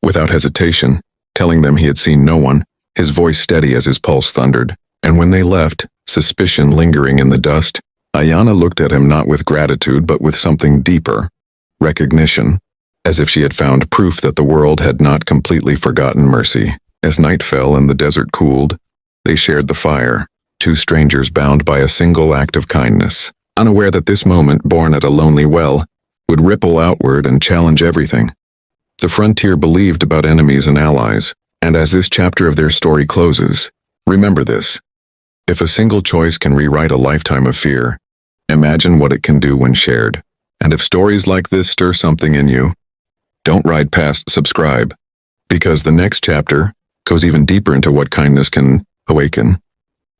without hesitation, telling them he had seen no one, his voice steady as his pulse thundered. And when they left, suspicion lingering in the dust, Ayanna looked at him not with gratitude but with something deeper, recognition, as if she had found proof that the world had not completely forgotten mercy. As night fell and the desert cooled, they shared the fire, two strangers bound by a single act of kindness, unaware that this moment, born at a lonely well, would ripple outward and challenge everything. The frontier believed about enemies and allies, and as this chapter of their story closes, remember this. If a single choice can rewrite a lifetime of fear, imagine what it can do when shared. And if stories like this stir something in you, don't ride past subscribe, because the next chapter goes even deeper into what kindness can awaken.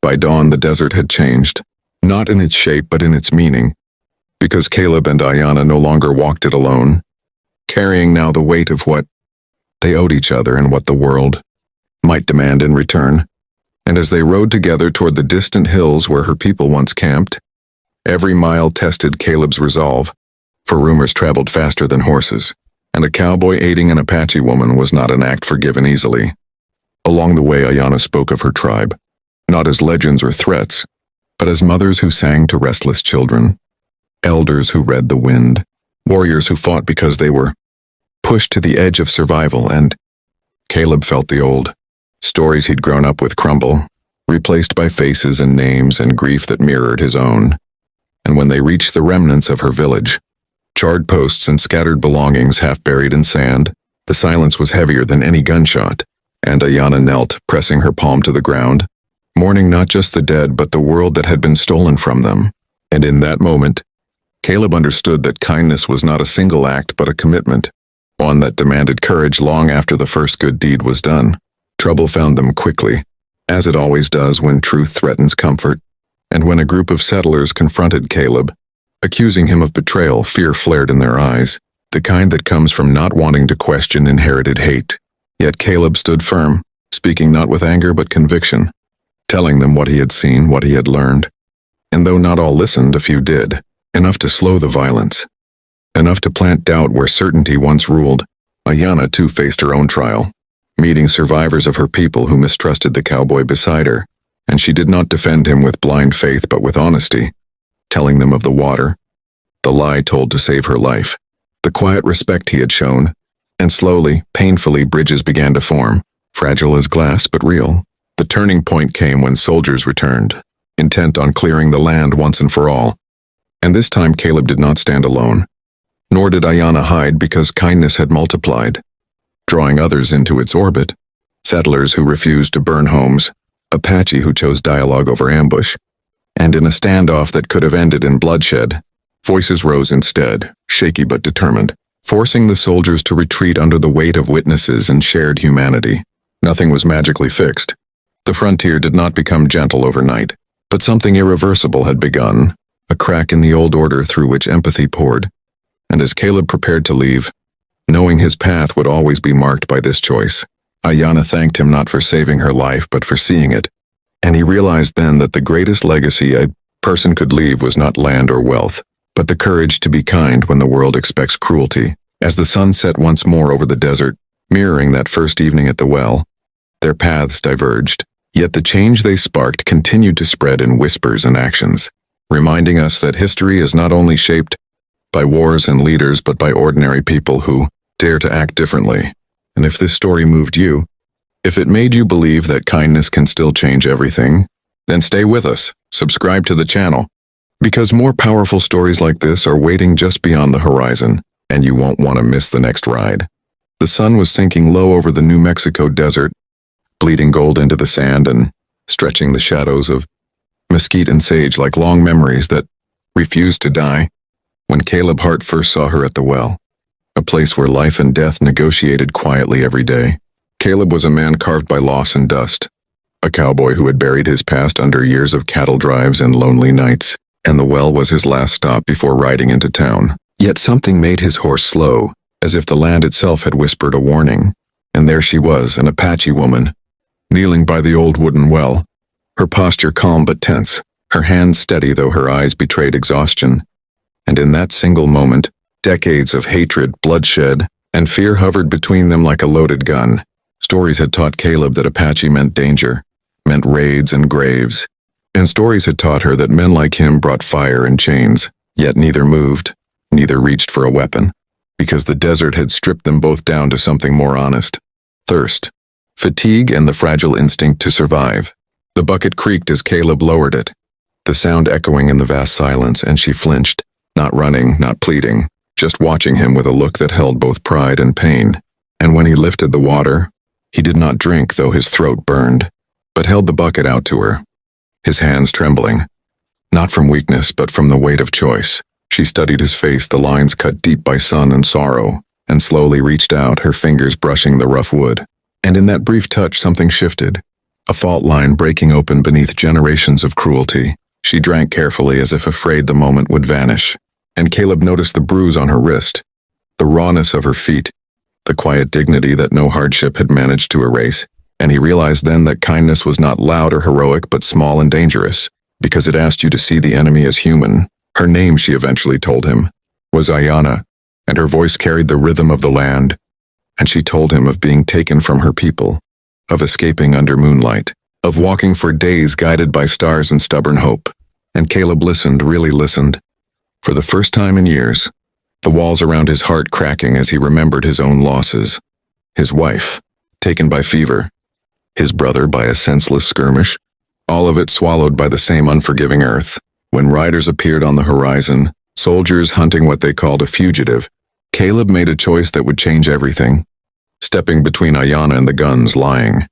By dawn, the desert had changed, not in its shape but in its meaning, because Caleb and Ayanna no longer walked it alone, carrying now the weight of what they owed each other and what the world might demand in return. And as they rode together toward the distant hills where her people once camped, every mile tested Caleb's resolve, for rumors traveled faster than horses, and a cowboy aiding an Apache woman was not an act forgiven easily. Along the way, Ayanna spoke of her tribe, not as legends or threats, but as mothers who sang to restless children, elders who read the wind, warriors who fought because they were pushed to the edge of survival. And Caleb felt the old stories he'd grown up with crumble, replaced by faces and names and grief that mirrored his own. And when they reached the remnants of her village, charred posts and scattered belongings half buried in sand, the silence was heavier than any gunshot, and Ayanna knelt, pressing her palm to the ground, mourning not just the dead but the world that had been stolen from them. And in that moment, Caleb understood that kindness was not a single act but a commitment, one that demanded courage long after the first good deed was done. Trouble found them quickly, as it always does when truth threatens comfort, and when a group of settlers confronted Caleb, accusing him of betrayal, fear flared in their eyes, the kind that comes from not wanting to question inherited hate. Yet Caleb stood firm, speaking not with anger but conviction, telling them what he had seen, what he had learned. And though not all listened, a few did, enough to slow the violence, enough to plant doubt where certainty once ruled. Ayanna too faced her own trial, meeting survivors of her people who mistrusted the cowboy beside her, and she did not defend him with blind faith but with honesty, telling them of the water, the lie told to save her life, the quiet respect he had shown, and slowly, painfully, bridges began to form, fragile as glass but real. The turning point came when soldiers returned, intent on clearing the land once and for all. And this time Caleb did not stand alone, nor did Ayanna hide, because kindness had multiplied, drawing others into its orbit, settlers who refused to burn homes, Apache who chose dialogue over ambush, and in a standoff that could have ended in bloodshed, voices rose instead, shaky but determined, forcing the soldiers to retreat under the weight of witnesses and shared humanity. Nothing was magically fixed. The frontier did not become gentle overnight, but something irreversible had begun, a crack in the old order through which empathy poured. And as Caleb prepared to leave, knowing his path would always be marked by this choice, Ayanna thanked him not for saving her life but for seeing it. And he realized then that the greatest legacy a person could leave was not land or wealth, but the courage to be kind when the world expects cruelty. As the sun set once more over the desert, mirroring that first evening at the well, their paths diverged, yet the change they sparked continued to spread in whispers and actions, reminding us that history is not only shaped by wars and leaders but by ordinary people who dare to act differently. And if this story moved you, if it made you believe that kindness can still change everything, then stay with us, subscribe to the channel, because more powerful stories like this are waiting just beyond the horizon, and you won't want to miss the next ride. The sun was sinking low over the New Mexico desert, bleeding gold into the sand and stretching the shadows of mesquite and sage like long memories that refused to die. When Caleb Hart first saw her at the well, a place where life and death negotiated quietly every day, Caleb was a man carved by loss and dust, a cowboy who had buried his past under years of cattle drives and lonely nights, and the well was his last stop before riding into town. Yet something made his horse slow, as if the land itself had whispered a warning. And there she was, an Apache woman, kneeling by the old wooden well, her posture calm but tense, her hands steady though her eyes betrayed exhaustion. And in that single moment, decades of hatred, bloodshed, and fear hovered between them like a loaded gun. Stories had taught Caleb that Apache meant danger, meant raids and graves, and stories had taught her that men like him brought fire and chains, yet neither moved, neither reached for a weapon, because the desert had stripped them both down to something more honest: thirst, fatigue, and the fragile instinct to survive. The bucket creaked as Caleb lowered it, the sound echoing in the vast silence, and she flinched, not running, not pleading, just watching him with a look that held both pride and pain. And when he lifted the water, he did not drink, though his throat burned, but held the bucket out to her, his hands trembling, not from weakness but from the weight of choice. She studied his face, the lines cut deep by sun and sorrow, and slowly reached out, her fingers brushing the rough wood. And in that brief touch something shifted, a fault line breaking open beneath generations of cruelty. She drank carefully, as if afraid the moment would vanish, and Caleb noticed the bruise on her wrist, the rawness of her feet, the quiet dignity that no hardship had managed to erase. And he realized then that kindness was not loud or heroic, but small and dangerous, because it asked you to see the enemy as human. Her name, she eventually told him, was Ayanna, and her voice carried the rhythm of the land. And she told him of being taken from her people, of escaping under moonlight, of walking for days guided by stars and stubborn hope. And Caleb listened, really listened. For the first time in years, the walls around his heart cracking as he remembered his own losses. His wife, taken by fever. His brother by a senseless skirmish. All of it swallowed by the same unforgiving earth. When riders appeared on the horizon, soldiers hunting what they called a fugitive, Caleb made a choice that would change everything. Stepping between Ayanna and the guns, lying,